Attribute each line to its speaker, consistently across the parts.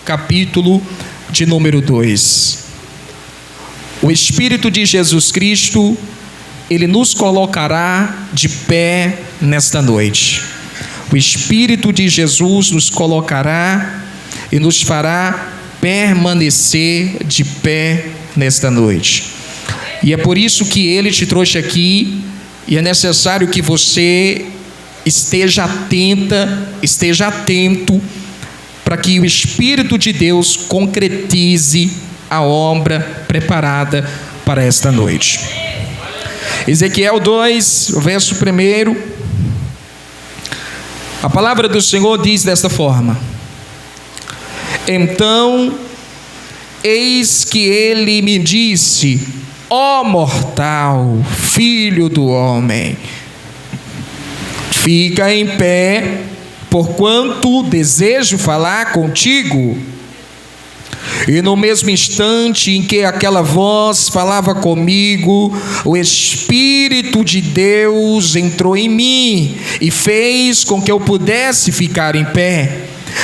Speaker 1: Capítulo de número 2. O Espírito de Jesus Cristo, Ele nos colocará de pé nesta noite. O Espírito de Jesus nos colocará e nos fará permanecer de pé nesta noite. E é por isso que Ele te trouxe aqui, e é necessário que você esteja atento, para que o Espírito de Deus concretize a obra preparada para esta noite. Ezequiel 2, verso 1. A palavra do Senhor diz desta forma: Então, eis que ele me disse: ó mortal, filho do homem, fica em pé, porquanto desejo falar contigo. E no mesmo instante em que aquela voz falava comigo, o Espírito de Deus entrou em mim e fez com que eu pudesse ficar em pé.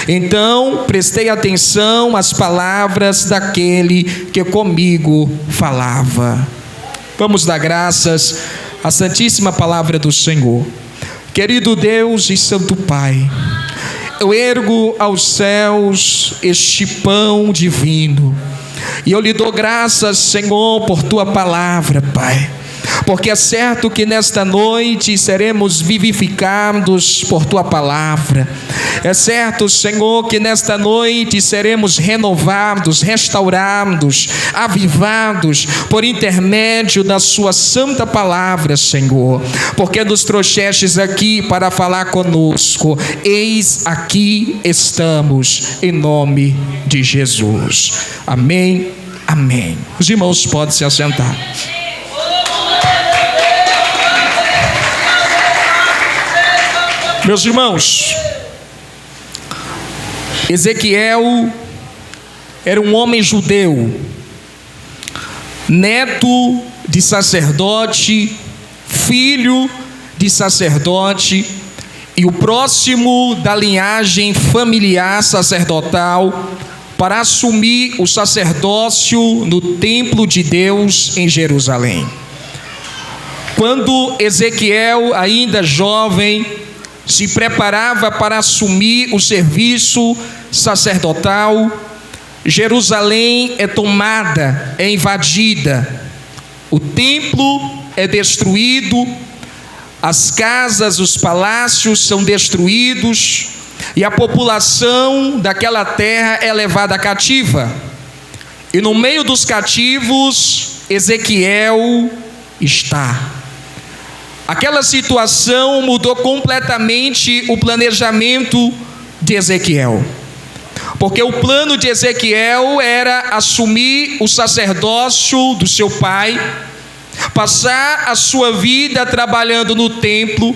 Speaker 1: Então prestei atenção às palavras daquele que comigo falava. Vamos dar graças à santíssima palavra do Senhor. Querido Deus e Santo Pai, eu ergo aos céus este pão divino, e eu lhe dou graças, Senhor, por tua palavra, Pai, porque é certo que nesta noite seremos vivificados por tua palavra. É certo, Senhor, que nesta noite seremos renovados, restaurados, avivados por intermédio da sua santa palavra, Senhor, porque nos trouxestes aqui para falar conosco. Eis aqui estamos, em nome de Jesus. Amém, amém. Os irmãos podem se assentar. Meus irmãos, Ezequiel era um homem judeu, neto de sacerdote, filho de sacerdote, e o próximo da linhagem familiar sacerdotal para assumir o sacerdócio no templo de Deus em Jerusalém. Quando Ezequiel, ainda jovem, se preparava para assumir o serviço sacerdotal, Jerusalém é tomada, é invadida, o templo é destruído, as casas, os palácios são destruídos, e a população daquela terra é levada cativa. E no meio dos cativos, Ezequiel está. Aquela situação mudou completamente o planejamento de Ezequiel, porque o plano de Ezequiel era assumir o sacerdócio do seu pai, passar a sua vida trabalhando no templo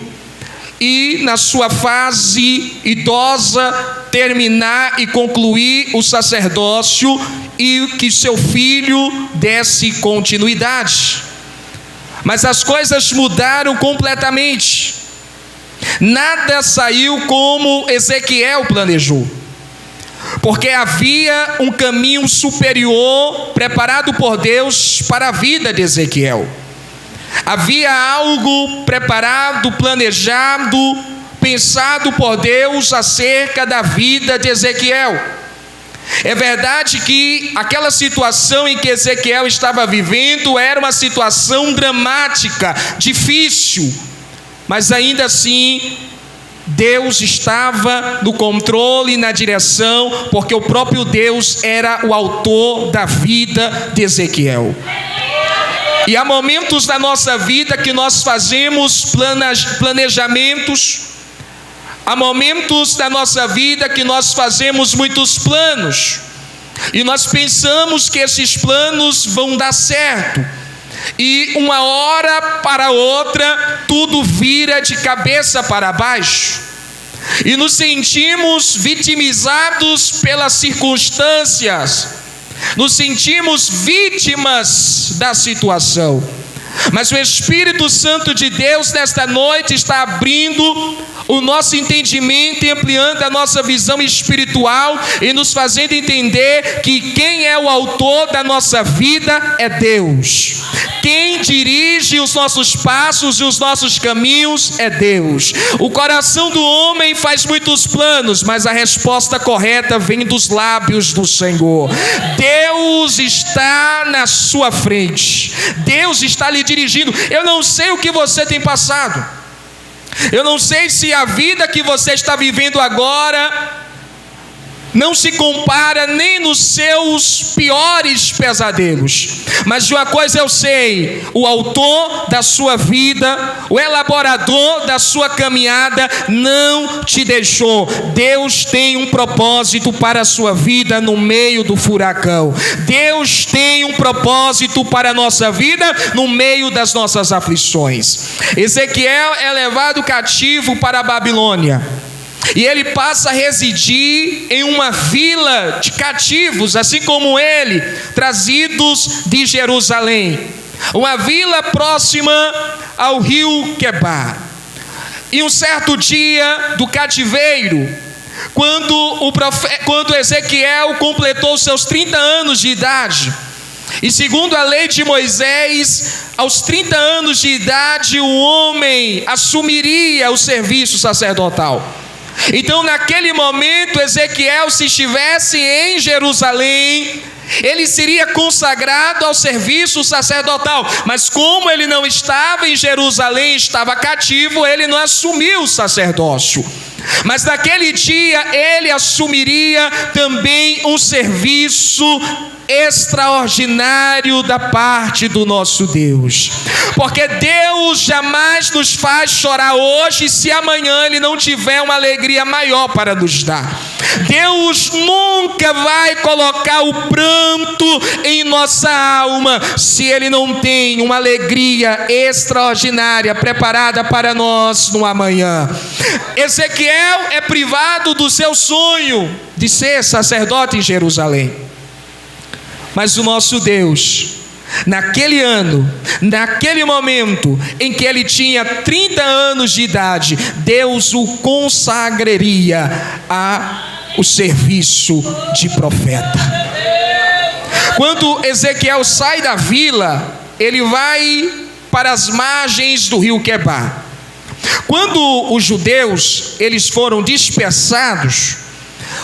Speaker 1: e, na sua fase idosa, terminar e concluir o sacerdócio e que seu filho desse continuidade. Mas as coisas mudaram completamente. Nada saiu como Ezequiel planejou, porque havia um caminho superior preparado por Deus para a vida de Ezequiel. Havia algo preparado, planejado, pensado por Deus acerca da vida de Ezequiel. É verdade que aquela situação em que Ezequiel estava vivendo era uma situação dramática, difícil, mas ainda assim Deus estava no controle e na direção, porque o próprio Deus era o autor da vida de Ezequiel. E há momentos da nossa vida que nós fazemos planejamentos, há momentos da nossa vida que nós fazemos muitos planos, e nós pensamos que esses planos vão dar certo, e uma hora para outra, tudo vira de cabeça para baixo, e nos sentimos vitimizados pelas circunstâncias, nos sentimos vítimas da situação. Mas o Espírito Santo de Deus nesta noite está abrindo o nosso entendimento e ampliando a nossa visão espiritual e nos fazendo entender que quem é o autor da nossa vida é Deus. Quem dirige os nossos passos e os nossos caminhos é Deus. O coração do homem faz muitos planos, mas a resposta correta vem dos lábios do Senhor. Deus está na sua frente. Deus está lhe dirigindo. Eu não sei o que você tem passado. Eu não sei se a vida que você está vivendo agora não se compara nem nos seus piores pesadelos. Mas de uma coisa eu sei: o autor da sua vida, o elaborador da sua caminhada não te deixou. Deus tem um propósito para a sua vida no meio do furacão. Deus tem um propósito para a nossa vida no meio das nossas aflições. Ezequiel é levado cativo para a Babilônia. E ele passa a residir em uma vila de cativos, assim como ele, trazidos de Jerusalém. Uma vila próxima ao rio Quebar. E um certo dia do cativeiro, quando Ezequiel completou seus 30 anos de idade, e segundo a lei de Moisés, aos 30 anos de idade, o homem assumiria o serviço sacerdotal. Então, naquele momento, Ezequiel, se estivesse em Jerusalém, ele seria consagrado ao serviço sacerdotal. Mas como ele não estava em Jerusalém, estava cativo, ele não assumiu o sacerdócio. Mas naquele dia ele assumiria também um serviço extraordinário da parte do nosso Deus. Porque Deus jamais nos faz chorar hoje se amanhã Ele não tiver uma alegria maior para nos dar. Deus nunca vai colocar o pranto em nossa alma se Ele não tem uma alegria extraordinária preparada para nós no amanhã. Ezequiel é privado do seu sonho de ser sacerdote em Jerusalém. Mas o nosso Deus, naquele ano, naquele momento em que ele tinha 30 anos de idade, Deus o consagraria ao serviço de profeta. Quando Ezequiel sai da vila, ele vai para as margens do rio Quebar. Quando os judeus eles foram dispersados,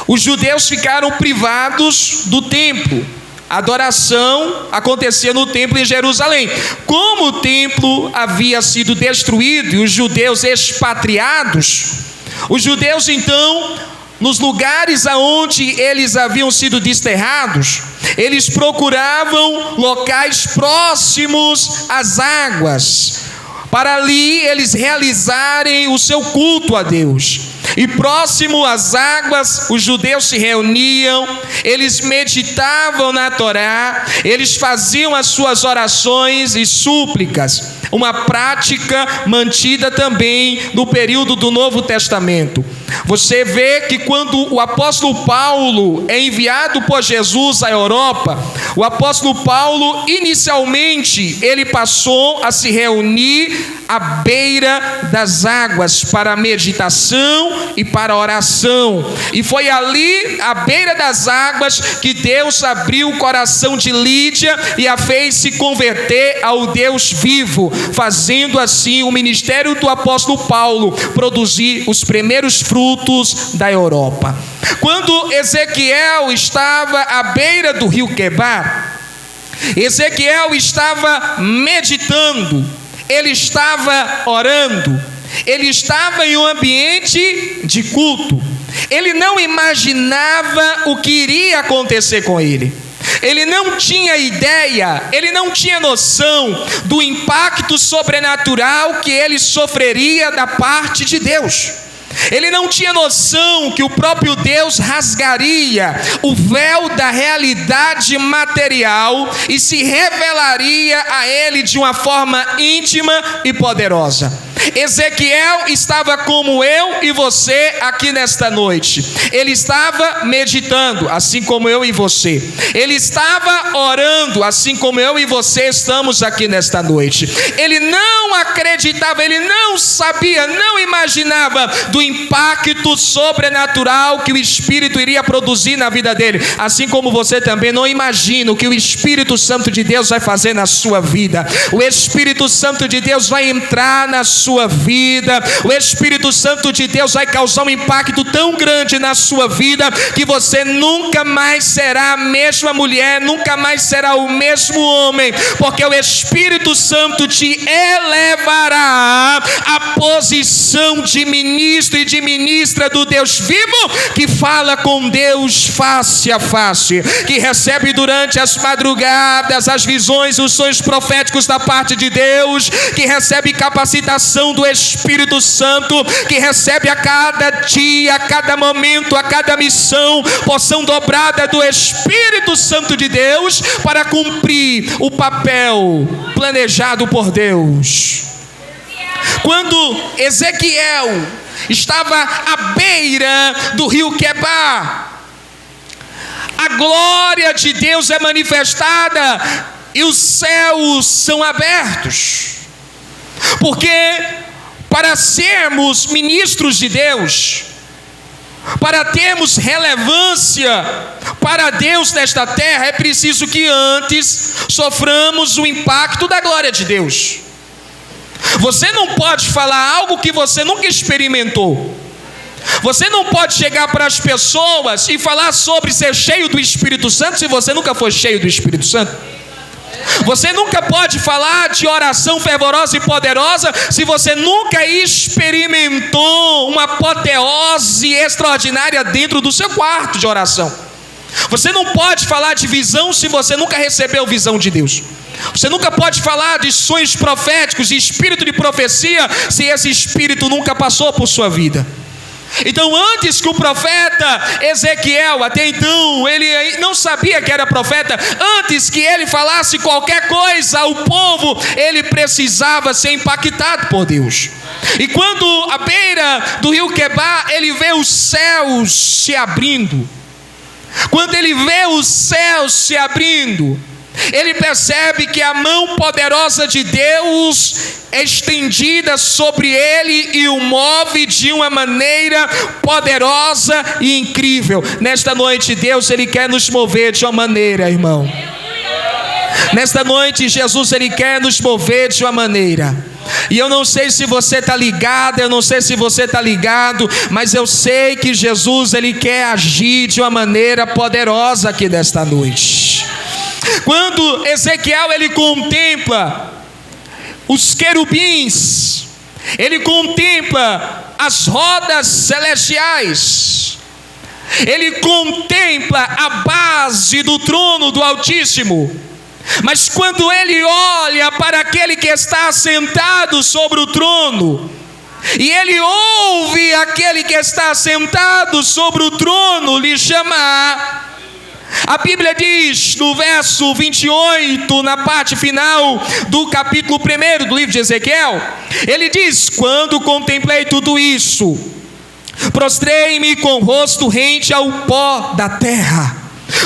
Speaker 1: os judeus ficaram privados do templo. A adoração acontecia no templo em Jerusalém. Como o templo havia sido destruído e os judeus expatriados, os judeus então, nos lugares aonde eles haviam sido desterrados, eles procuravam locais próximos às águas, para ali eles realizarem o seu culto a Deus. E próximo às águas, os judeus se reuniam, eles meditavam na Torá, eles faziam as suas orações e súplicas, uma prática mantida também no período do Novo Testamento. Você vê que quando o apóstolo Paulo é enviado por Jesus à Europa, o apóstolo Paulo inicialmente ele passou a se reunir à beira das águas para a meditação e para a oração. E foi ali, à beira das águas, que Deus abriu o coração de Lídia e a fez se converter ao Deus vivo, fazendo assim o ministério do apóstolo Paulo produzir os primeiros frutos da Europa. Quando Ezequiel estava à beira do rio Quebar, Ezequiel estava meditando, ele estava orando, ele estava em um ambiente de culto. Ele não imaginava o que iria acontecer com ele. Ele não tinha ideia, ele não tinha noção do impacto sobrenatural que ele sofreria da parte de Deus. Ele não tinha noção que o próprio Deus rasgaria o véu da realidade material e se revelaria a ele de uma forma íntima e poderosa. Ezequiel estava como eu e você aqui nesta noite. Ele estava meditando, assim como eu e você. Ele estava orando, assim como eu e você estamos aqui nesta noite. Ele não acreditava, ele não sabia, não imaginava do impacto sobrenatural que o Espírito iria produzir na vida dele. Assim como você também não imagina o que o Espírito Santo de Deus vai fazer na sua vida. O Espírito Santo de Deus vai entrar na sua vida. O Espírito Santo de Deus vai causar um impacto tão grande na sua vida que você nunca mais será a mesma mulher, nunca mais será o mesmo homem, porque o Espírito Santo te elevará à posição de ministro e de ministra do Deus vivo, que fala com Deus face a face, que recebe durante as madrugadas as visões, os sonhos proféticos da parte de Deus, que recebe capacitação do Espírito Santo, que recebe a cada dia, a cada momento, a cada missão, porção dobrada do Espírito Santo de Deus para cumprir o papel planejado por Deus. Quando Ezequiel estava à beira do rio Quebar, a glória de Deus é manifestada e os céus são abertos. Porque para sermos ministros de Deus, para termos relevância para Deus nesta terra, é preciso que antes soframos o impacto da glória de Deus. Você não pode falar algo que você nunca experimentou. Você não pode chegar para as pessoas e falar sobre ser cheio do Espírito Santo se você nunca foi cheio do Espírito Santo. Você nunca pode falar de oração fervorosa e poderosa se você nunca experimentou uma apoteose extraordinária dentro do seu quarto de oração. Você não pode falar de visão se você nunca recebeu visão de Deus. Você nunca pode falar de sonhos proféticos e espírito de profecia se esse espírito nunca passou por sua vida. Então, antes que o profeta Ezequiel, até então ele não sabia que era profeta, antes que ele falasse qualquer coisa ao povo, ele precisava ser impactado por Deus. E quando à beira do rio Quebar, ele vê os céus se abrindo. Quando ele vê os céus se abrindo, ele percebe que a mão poderosa de Deus é estendida sobre ele e o move de uma maneira poderosa e incrível. Nesta noite, Deus, ele quer nos mover de uma maneira, irmão. Nesta noite, Jesus, ele quer nos mover de uma maneira. E eu não sei se você está ligado, eu não sei se você está ligado, mas eu sei que Jesus, ele quer agir de uma maneira poderosa aqui nesta noite. Quando Ezequiel ele contempla os querubins, ele contempla as rodas celestiais, ele contempla a base do trono do Altíssimo. Mas quando ele olha para aquele que está sentado sobre o trono, e ele ouve aquele que está sentado sobre o trono lhe chamar, a Bíblia diz no verso 28, na parte final do capítulo 1 do livro de Ezequiel, ele diz: quando contemplei tudo isso, prostrei-me com o rosto rente ao pó da terra.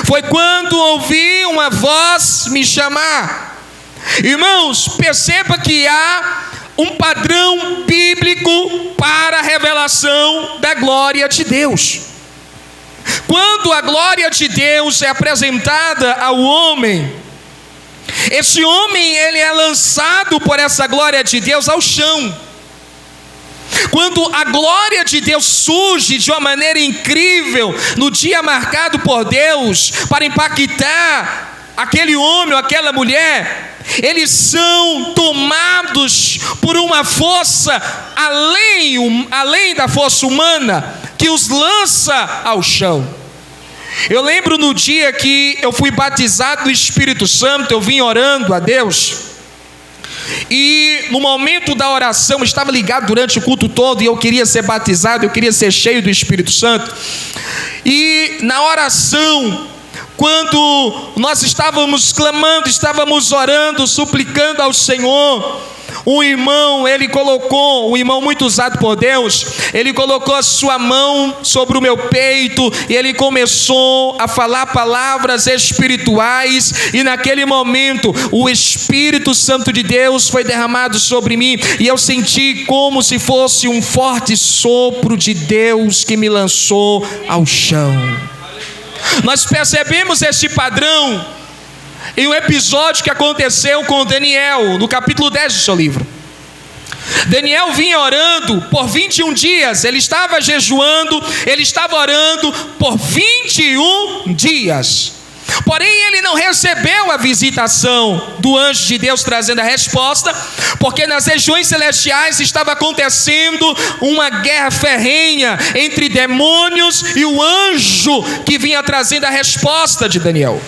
Speaker 1: Foi quando ouvi uma voz me chamar. Irmãos, perceba que há um padrão bíblico para a revelação da glória de Deus. Quando a glória de Deus é apresentada ao homem, esse homem ele é lançado por essa glória de Deus ao chão. Quando a glória de Deus surge de uma maneira incrível no dia marcado por Deus para impactar aquele homem ou aquela mulher, eles são tomados por uma força além da força humana que os lança ao chão. Eu lembro no dia que eu fui batizado no Espírito Santo, eu vim orando a Deus. E no momento da oração, eu estava ligado durante o culto todo, e eu queria ser batizado, eu queria ser cheio do Espírito Santo. E na oração, quando nós estávamos clamando, estávamos orando, suplicando ao Senhor, um irmão muito usado por Deus, ele colocou a sua mão sobre o meu peito e ele começou a falar palavras espirituais, e naquele momento o Espírito Santo de Deus foi derramado sobre mim, e eu senti como se fosse um forte sopro de Deus que me lançou ao chão. Nós percebemos este padrão em um episódio que aconteceu com Daniel, no capítulo 10 do seu livro. Daniel vinha orando por 21 dias, ele estava jejuando, ele estava orando por 21 dias. Porém, ele não recebeu a visitação do anjo de Deus trazendo a resposta, porque nas regiões celestiais estava acontecendo uma guerra ferrenha entre demônios e o anjo que vinha trazendo a resposta de Daniel.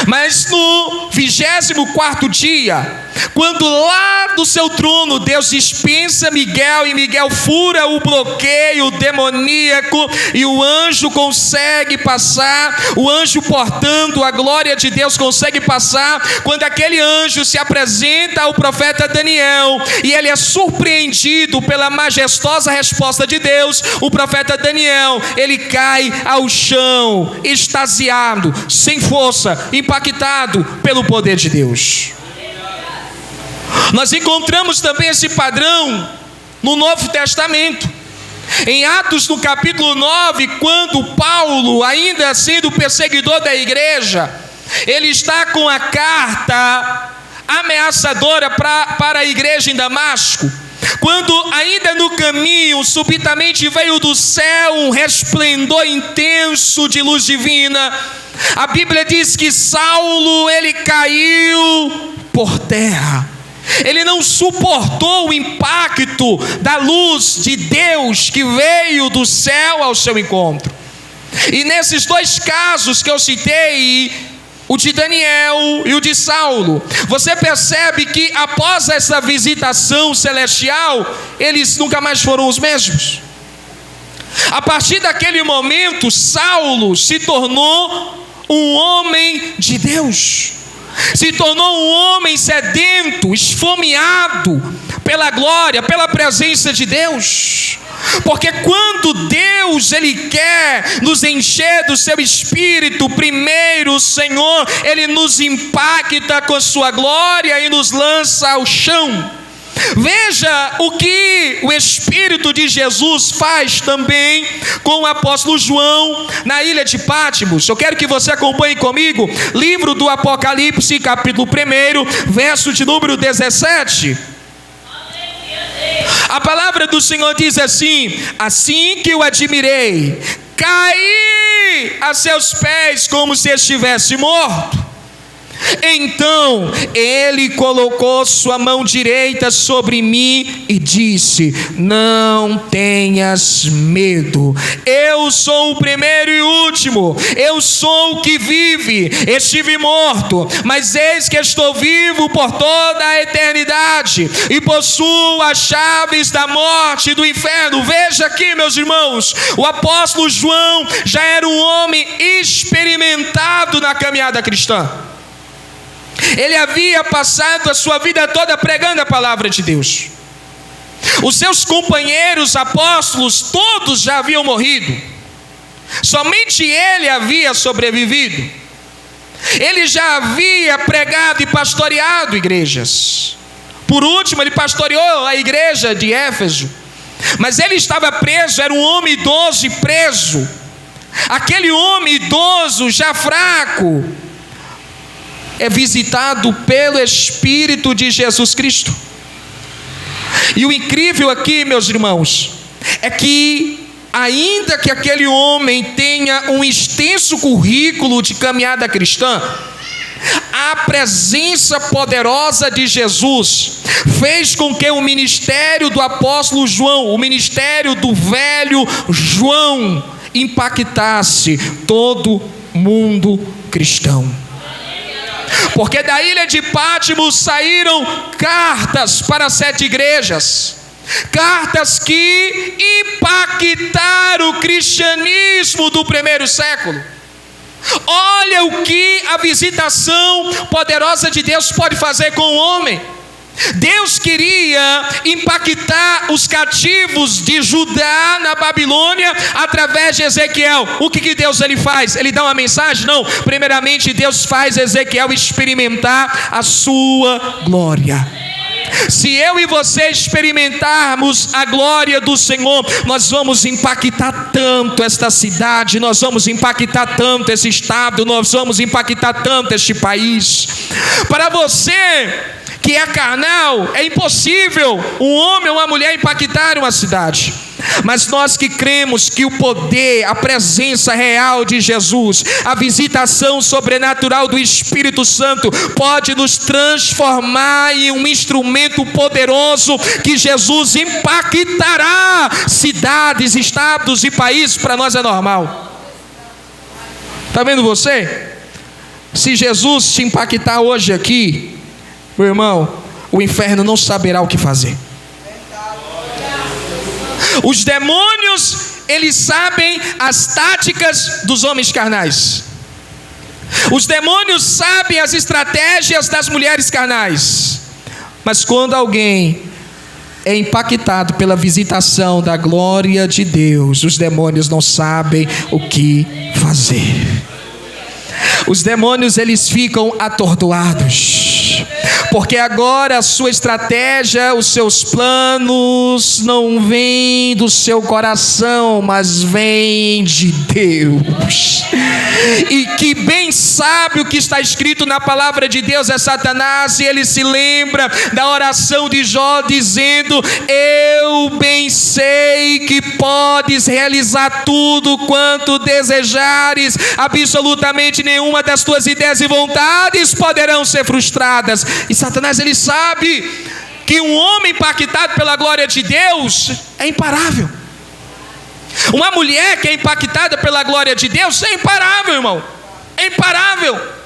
Speaker 1: Mas no 24º dia, quando lá do seu trono Deus dispensa Miguel, e Miguel fura o bloqueio demoníaco, e o anjo consegue passar, o anjo portando a glória de Deus consegue passar. Quando aquele anjo se apresenta ao profeta Daniel, e ele é surpreendido pela majestosa resposta de Deus, o profeta Daniel, ele cai ao chão, extasiado, sem força, impactado pelo poder de Deus. Nós encontramos também esse padrão no Novo Testamento. Em Atos, no capítulo 9, quando Paulo, ainda sendo perseguidor da igreja, ele está com a carta ameaçadora para a igreja em Damasco. Quando ainda no caminho, subitamente veio do céu um resplendor intenso de luz divina. A Bíblia diz que Saulo, ele caiu por terra. Ele não suportou o impacto da luz de Deus que veio do céu ao seu encontro. E nesses dois casos que eu citei, o de Daniel e o de Saulo, você percebe que após essa visitação celestial, eles nunca mais foram os mesmos. A partir daquele momento, Saulo se tornou um homem de Deus, se tornou um homem sedento, esfomeado pela glória, pela presença de Deus. Porque quando Deus, ele quer nos encher do seu Espírito, primeiro o Senhor, ele nos impacta com a sua glória e nos lança ao chão. Veja o que o Espírito de Jesus faz também com o apóstolo João na ilha de Patmos. Eu quero que você acompanhe comigo, livro do Apocalipse, capítulo 1, verso de número 17. A palavra do Senhor diz assim: assim que o admirei, caí a seus pés como se estivesse morto. Então ele colocou sua mão direita sobre mim e disse: não tenhas medo, eu sou o primeiro e último, eu sou o que vive. Estive morto, mas eis que estou vivo por toda a eternidade, e possuo as chaves da morte e do inferno. Veja aqui, meus irmãos, o apóstolo João já era um homem experimentado na caminhada cristã. Ele havia passado a sua vida toda pregando a palavra de Deus. Os seus companheiros apóstolos todos já haviam morrido, somente ele havia sobrevivido. Ele já havia pregado e pastoreado igrejas. Por último, ele pastoreou a igreja de Éfeso, mas ele estava preso, era um homem idoso e preso. Aquele homem idoso, já fraco, é visitado pelo Espírito de Jesus Cristo. E o incrível aqui, meus irmãos, é que ainda que aquele homem tenha um extenso currículo de caminhada cristã, a presença poderosa de Jesus fez com que o ministério do apóstolo João, o ministério do velho João, impactasse todo mundo cristão. Porque da ilha de Patmos saíram cartas para 7 igrejas. Cartas que impactaram o cristianismo do primeiro século. Olha o que a visitação poderosa de Deus pode fazer com o homem. Deus queria impactar os cativos de Judá na Babilônia através de Ezequiel. O que Deus ele faz? Ele dá uma mensagem? Não. Primeiramente Deus faz Ezequiel experimentar a sua glória. Se eu e você experimentarmos a glória do Senhor, nós vamos impactar tanto esta cidade, nós vamos impactar tanto esse estado, nós vamos impactar tanto este país. Para você que é carnal, é impossível um homem ou uma mulher impactar uma cidade. Mas nós que cremos que o poder, a presença real de Jesus, a visitação sobrenatural do Espírito Santo pode nos transformar em um instrumento poderoso que Jesus impactará cidades, estados e países. Para nós é normal. Está vendo você? Se Jesus te impactar hoje aqui, meu irmão, o inferno não saberá o que fazer. Os demônios, eles sabem as táticas dos homens carnais. Os demônios sabem as estratégias das mulheres carnais. Mas quando alguém é impactado pela visitação da glória de Deus, os demônios não sabem o que fazer. Os demônios, eles ficam atordoados, porque agora a sua estratégia, os seus planos não vêm do seu coração, mas vêm de Deus. E que bem sabe o que está escrito na palavra de Deus é Satanás, e ele se lembra da oração de Jó dizendo: eu bem sei que podes realizar tudo quanto desejares, absolutamente nenhuma das tuas ideias e vontades poderão ser frustradas. E Satanás, ele sabe que um homem impactado pela glória de Deus é imparável. Uma mulher que é impactada pela glória de Deus é imparável, irmão. É imparável.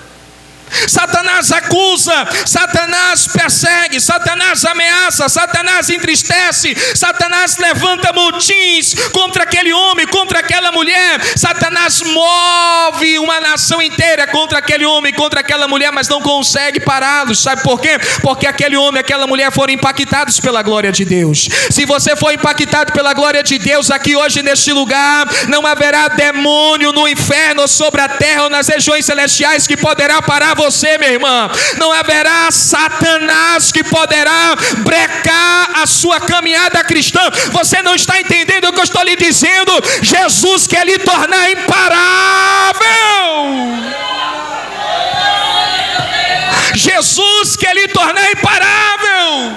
Speaker 1: Satanás acusa, Satanás persegue, Satanás ameaça, Satanás entristece, Satanás levanta motins contra aquele homem, contra aquela mulher. Satanás move uma nação inteira contra aquele homem, contra aquela mulher, mas não consegue pará-los. Sabe por quê? Porque aquele homem, aquela mulher foram impactados pela glória de Deus. Se você for impactado pela glória de Deus aqui hoje neste lugar, não haverá demônio no inferno, ou sobre a terra, ou nas regiões celestiais que poderá parar você, minha irmã. Não haverá Satanás que poderá brecar a sua caminhada cristã. Você não está entendendo o que eu estou lhe dizendo. Jesus quer lhe tornar imparável. Jesus quer lhe tornar imparável.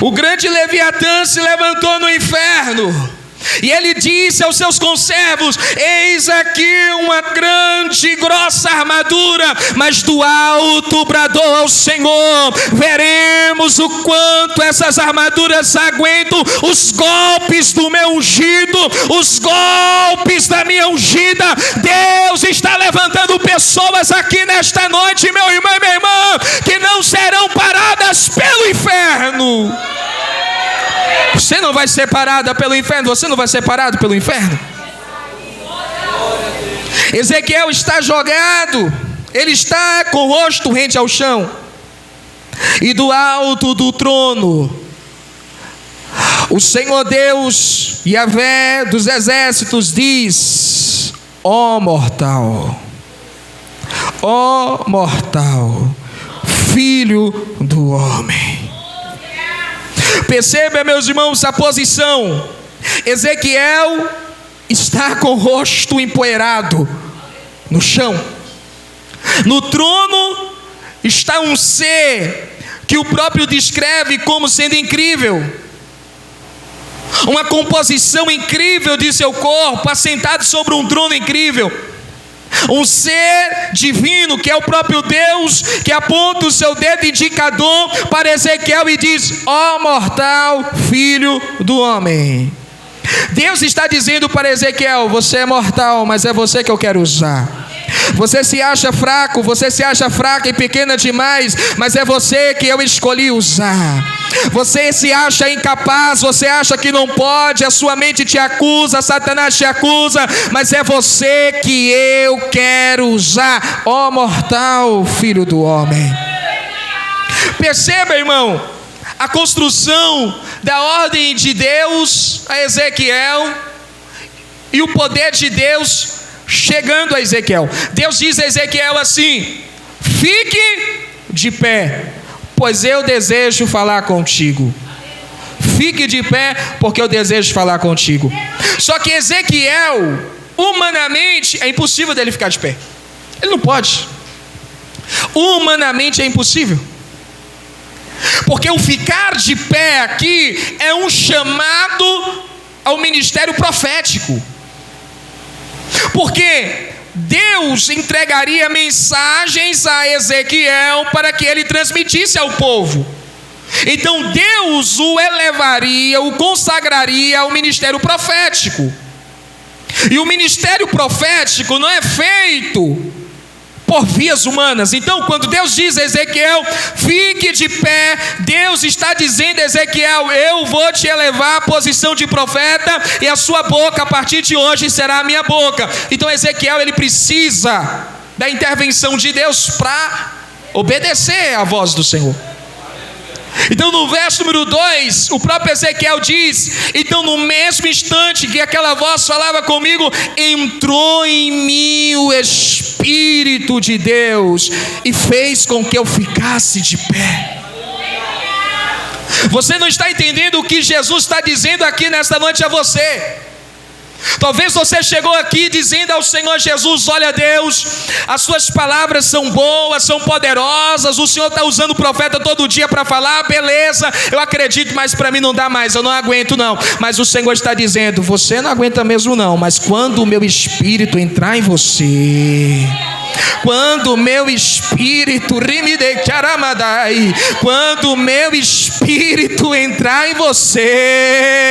Speaker 1: O grande Leviatã se levantou no inferno e ele disse aos seus conservos: eis aqui uma grande e grossa armadura, mas do alto bradou ao Senhor: veremos o quanto essas armaduras aguentam os golpes do meu ungido, os golpes da minha ungida. Deus está levantando pessoas aqui nesta noite, meu irmão e minha irmã, que não serão paradas pelo inferno. Você não vai ser parada pelo inferno. Você não vai ser parado pelo inferno. Ezequiel está jogado. Ele está com o rosto rente ao chão. E do alto do trono, o Senhor Deus, Yahvé dos exércitos, diz: ó mortal, filho do homem. Perceba, meus irmãos, a posição. Ezequiel está com o rosto empoeirado no chão. No trono está um ser que o próprio descreve como sendo incrível. Uma composição incrível de seu corpo, assentado sobre um trono incrível. Um ser divino, que é o próprio Deus, que aponta o seu dedo indicador para Ezequiel e diz: ó mortal, filho do homem. Deus está dizendo para Ezequiel: você é mortal, mas é você que eu quero usar. Você se acha fraco, você se acha fraca e pequena demais, mas é você que eu escolhi usar. Você se acha incapaz, você acha que não pode, a sua mente te acusa, Satanás te acusa, mas é você que eu quero usar, ó mortal filho do homem. Perceba, irmão, a construção da ordem de Deus a Ezequiel e o poder de Deus chegando a Ezequiel. Deus diz a Ezequiel assim: fique de pé, pois eu desejo falar contigo. Fique de pé, porque eu desejo falar contigo. Só que Ezequiel, humanamente, é impossível dele ficar de pé. Ele não pode. Humanamente é impossível. Porque o ficar de pé aqui é um chamado ao ministério profético. Porque Deus entregaria mensagens a Ezequiel para que ele transmitisse ao povo. Então Deus o elevaria, o consagraria ao ministério profético. E o ministério profético não é feito por vias humanas. Então, quando Deus diz a Ezequiel: fique de pé, Deus está dizendo a Ezequiel: eu vou te elevar à posição de profeta, e a sua boca a partir de hoje será a minha boca. Então Ezequiel, ele precisa da intervenção de Deus para obedecer à voz do Senhor. Então no verso número 2, o próprio Ezequiel diz: então no mesmo instante que aquela voz falava comigo, entrou em mim o Espírito de Deus e fez com que eu ficasse de pé. Você não está entendendo o que Jesus está dizendo aqui nesta noite a você. Talvez você chegou aqui dizendo ao Senhor Jesus: olha Deus, as suas palavras são boas, são poderosas, o Senhor está usando o profeta todo dia para falar, beleza, eu acredito, mas para mim não dá mais, eu não aguento não. Mas o Senhor está dizendo: você não aguenta mesmo não, mas quando o meu Espírito entrar em você, quando o meu Espírito, quando o meu Espírito entrar em você,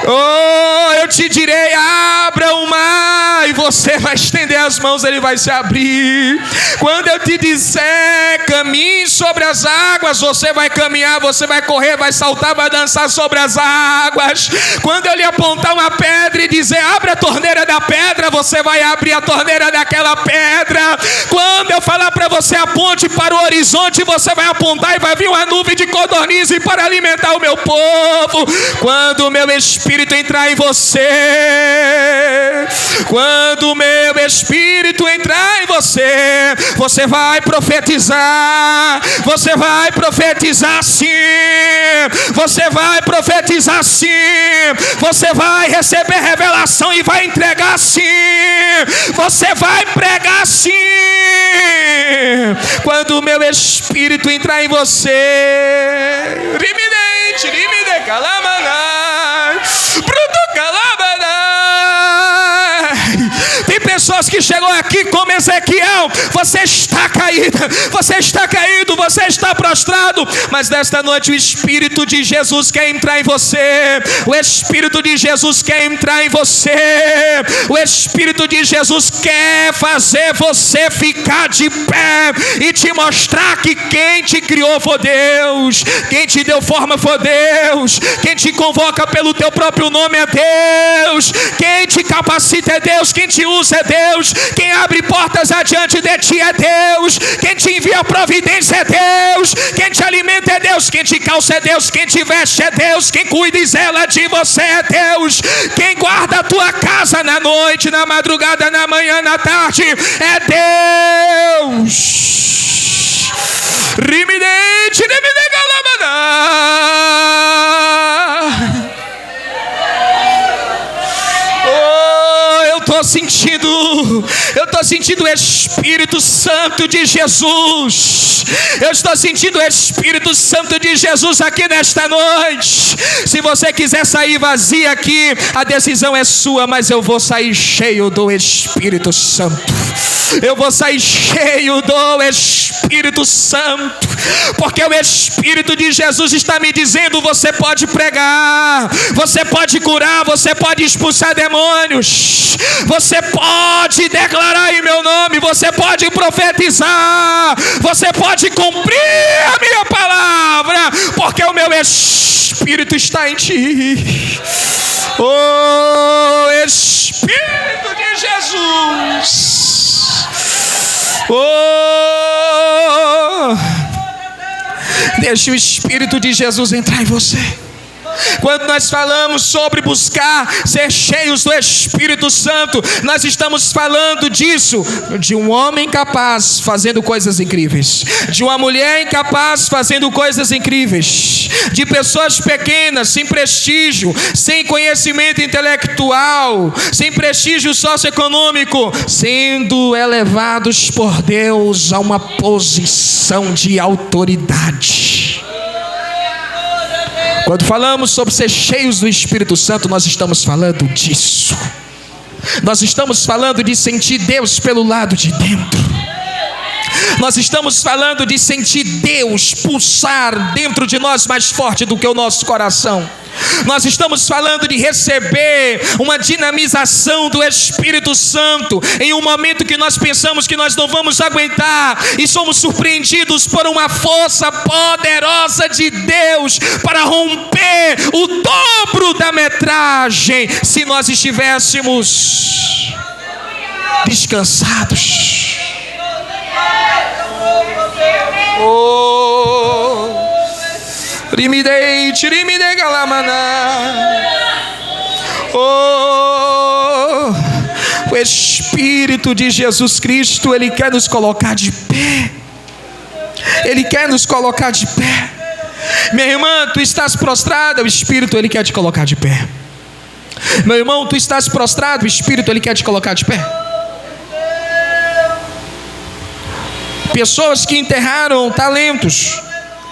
Speaker 1: oh, eu te direi: abra o mar, e você vai estender as mãos, ele vai se abrir. Quando eu te disser: caminhe sobre as águas, você vai caminhar, você vai correr, vai saltar, vai dançar sobre as águas. Quando eu lhe apontar uma pedra e dizer: abre a torneira da pedra, você vai abrir a torneira daquela pedra. Quando eu falar para você: aponte para o horizonte, você vai apontar e vai vir uma nuvem de codorniz para alimentar o meu povo. Quando o meu Espírito entrar em você, quando o meu Espírito entrar em você, você vai profetizar, você vai profetizar sim, você vai profetizar sim, você vai receber revelação e vai entregar sim, você vai pregar sim. Quando o meu Espírito entrar em você, tem pessoas que chegam aqui como Ezequiel: você está caída, você está caído, você está prostrado, mas nesta noite o Espírito de Jesus quer entrar em você, o Espírito de Jesus quer entrar em você, o Espírito de Jesus quer fazer você ficar de pé e te mostrar que quem te criou foi Deus, quem te deu forma foi Deus, quem te convoca pelo teu próprio nome é Deus, quem te capacita é Deus, quem te usa é Deus, quem abre portas adiante de ti é Deus, quem te envia providência é Deus, quem te alimenta é Deus, quem te calça é Deus, quem te veste é Deus, quem cuida e zela de você é Deus, quem guarda a tua casa na noite, na madrugada, na manhã, na tarde é Deus. Rimidente, eu estou sentindo o Espírito Santo de Jesus. Eu estou sentindo o Espírito Santo de Jesus aqui nesta noite. Se você quiser sair vazia aqui, a decisão é sua, mas eu vou sair cheio do Espírito Santo. Eu vou sair cheio do Espírito Santo, porque o Espírito de Jesus está me dizendo: você pode pregar, você pode curar, você pode expulsar demônios, você pode declarar em meu nome, você pode profetizar, você pode cumprir a minha palavra, porque o meu Espírito está em ti. Oh, Espírito de Jesus. Oh, deixe o Espírito de Jesus entrar em você. Quando nós falamos sobre buscar ser cheios do Espírito Santo, nós estamos falando disso, de um homem capaz fazendo coisas incríveis, de uma mulher incapaz fazendo coisas incríveis, de pessoas pequenas, sem prestígio, sem conhecimento intelectual, sem prestígio socioeconômico, sendo elevados por Deus a uma posição de autoridade. Quando falamos sobre ser cheios do Espírito Santo, nós estamos falando disso. Nós estamos falando de sentir Deus pelo lado de dentro. Nós estamos falando de sentir Deus pulsar dentro de nós mais forte do que o nosso coração. Nós estamos falando de receber uma dinamização do Espírito Santo em um momento que nós pensamos que nós não vamos aguentar, e somos surpreendidos por uma força poderosa de Deus para romper o dobro da metragem, se nós estivéssemos descansados. Oh, rimidei, tirimidei galamana. Oh, o Espírito de Jesus Cristo, Ele quer nos colocar de pé. Ele quer nos colocar de pé. Minha irmã, tu estás prostrada, o Espírito, Ele quer te colocar de pé. Meu irmão, tu estás prostrado, o Espírito, Ele quer te colocar de pé. Pessoas que enterraram talentos,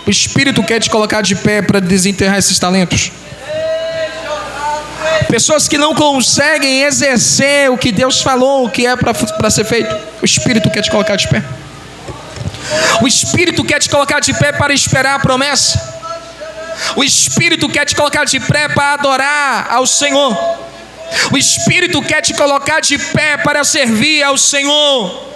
Speaker 1: o Espírito quer te colocar de pé para desenterrar esses talentos. Pessoas que não conseguem exercer o que Deus falou, o que é para ser feito, o Espírito quer te colocar de pé. O Espírito quer te colocar de pé para esperar a promessa. O Espírito quer te colocar de pé para adorar ao Senhor. O Espírito quer te colocar de pé para servir ao Senhor.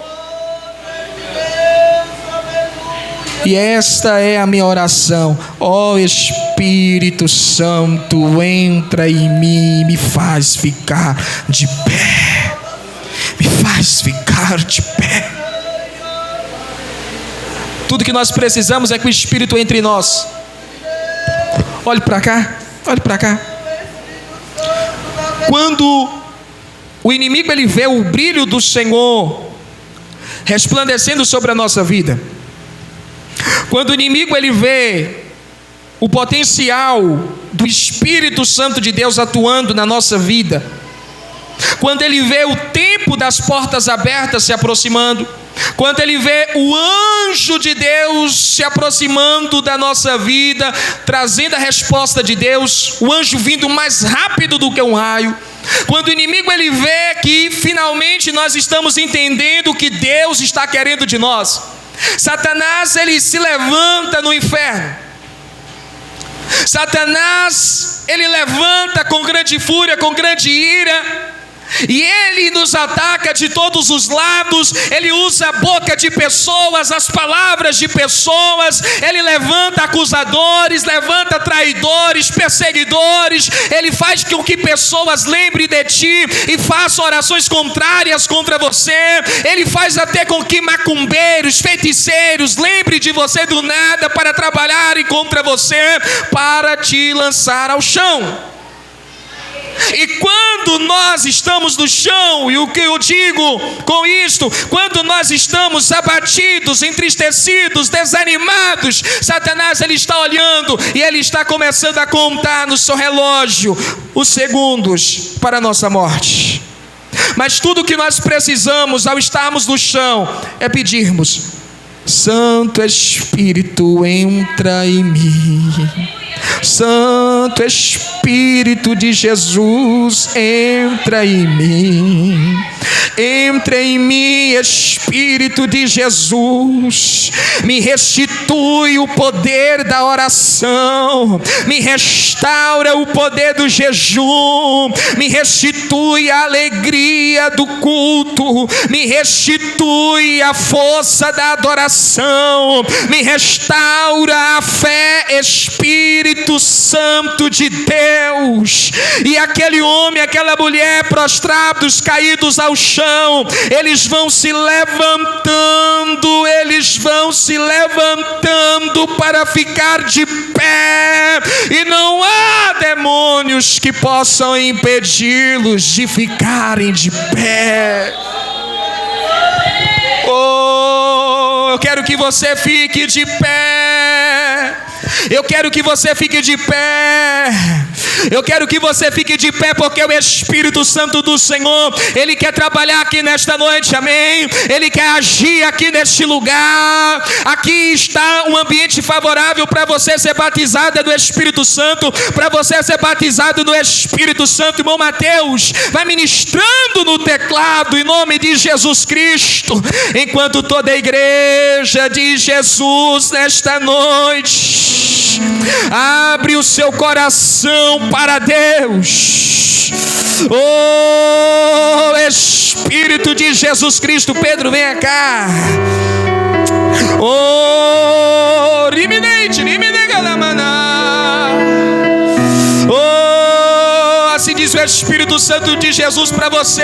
Speaker 1: E esta é a minha oração: ó Espírito Santo, entra em mim e me faz ficar de pé. Me faz ficar de pé. Tudo que nós precisamos é que o Espírito entre em nós. Olhe para cá, olhe para cá. Quando o inimigo ele vê o brilho do Senhor resplandecendo sobre a nossa vida, quando o inimigo ele vê o potencial do Espírito Santo de Deus atuando na nossa vida, quando ele vê o tempo das portas abertas se aproximando, quando ele vê o anjo de Deus se aproximando da nossa vida, trazendo a resposta de Deus, o anjo vindo mais rápido do que um raio, quando o inimigo ele vê que finalmente nós estamos entendendo o que Deus está querendo de nós, Satanás ele se levanta no inferno. Satanás ele levanta com grande fúria, com grande ira, e ele nos ataca de todos os lados. Ele usa a boca de pessoas, as palavras de pessoas. Ele levanta acusadores, levanta traidores, perseguidores. Ele faz com que pessoas lembrem de ti e façam orações contrárias contra você. Ele faz até com que macumbeiros, feiticeiros lembrem de você do nada para trabalharem contra você, para te lançar ao chão. E quando nós estamos no chão, e o que eu digo com isto, quando nós estamos abatidos, entristecidos, desanimados, Satanás ele está olhando e ele está começando a contar no seu relógio os segundos para a nossa morte. Mas tudo que nós precisamos ao estarmos no chão é pedirmos: Santo Espírito, entra em mim. Santo Santo, Espírito de Jesus, entra em mim. Entra em mim, Espírito de Jesus, me restitui o poder da oração, me restaura o poder do jejum, me restitui a alegria do culto, me restitui a força da adoração, me restaura a fé, Espírito Santo de Deus. E aquele homem, aquela mulher prostrados, caídos ao chão, eles vão se levantando, para ficar de pé, e não há demônios que possam impedi-los de ficarem de pé. Oh, eu quero que você fique de pé. Eu quero que você fique de pé. Eu quero que você fique de pé, porque o Espírito Santo do Senhor, Ele quer trabalhar aqui nesta noite, amém? Ele quer agir aqui neste lugar. Aqui está um ambiente favorável para você ser batizado do Espírito Santo, para você ser batizado do Espírito Santo. Irmão Mateus, vai ministrando no teclado, em nome de Jesus Cristo, enquanto toda a igreja de Jesus nesta noite abre o seu coração para Deus. Oh, Espírito de Jesus Cristo. Pedro, venha cá. Oh, oh, assim diz o Espírito Santo de Jesus para você.